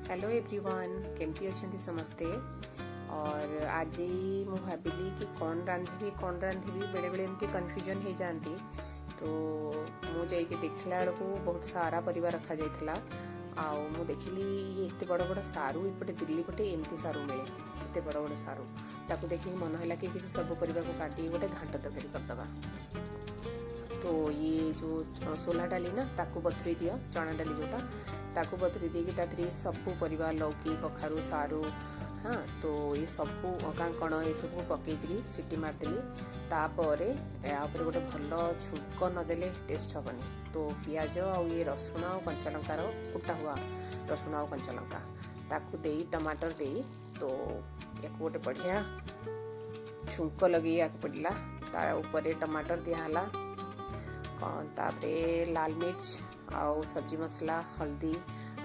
Hello everyone, केमती अच्छे समस्ते। और आज मु भाविली कि कौन रांधिबी बेले बेले एमती कन्फ्यूजन हो जाती। तो मु जाइए देखला बेलू बहुत सारा परिवार रखा जाइथिला। आउ मु देखिली ये एते बड़ बड़ सारू एपटे दिल्ली पटे एमती सारू मिले, एते बड़ बड़ सारू। ताकू देखिक मन है कि किसी सब परिवार को काटी गोटे घांट तरकारी करदबा। तो ये जो सोला डाली ना ताकू बतुरी दियो, चना डाली जोटा ताकू बतुरी देगी ताकि सबू परिवार लौकी कखारू सारू, हाँ तो ये सबू कांकण ये सब पकईकरी सीटी मारदेली। तापर यापर गोटे भल छुक नदेले टेस्ट हेनी। तो पियाज आउ ये रसुण आ कंचा लंकार कुटा हुआ रसुण आ कंचा लंका ताकू दे टमाटर दे, तो या गोटे बढ़िया छुंक लगे पड़ा। ता ऊपर टमाटर दिहला, तापरे लाल मिर्च आउ सब्जी मसला हल्दी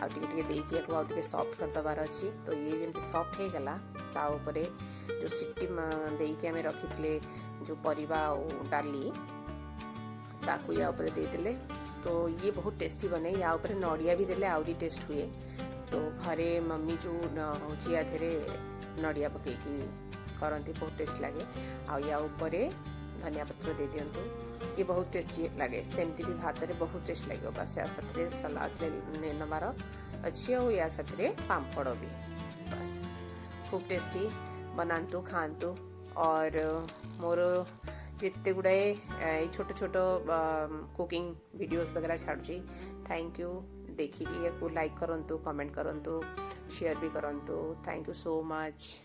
आगे देकी सॉफ्ट कर दबार अच्छी। तो ये जमी सॉफ्ट हो गला ता उपरे जो सीटी देकी आमे रखी जो परिवा डाली ताकू या उपरे दे देले। तो ये बहुत टेस्टी बने। या उपरे नड़िया भी देले आउरी टेस्ट हुए। तो घरे मम्मी जो हूँ या नड़िया पकईकी करती बहुत टेस्ट लगे। या उपरे धनिया पत्र दे दिंतु, ये बहुत टेस्टी लगे। सेमती भी भात रे बहुत टेस्ट लगे। बस या साथ सलाद ले नबार अच्छी और या साथ पापड़ भी। बस खूब टेस्टी बनातु खातु। और मोर जिते गुड़ाए छोट छोट कुकिंग वीडियोस वगैरह छाड़ुची। Thank you. देखिए लाइक करंतु, कमेंट करंतु, शेयर भी करंतु। Thank you so much.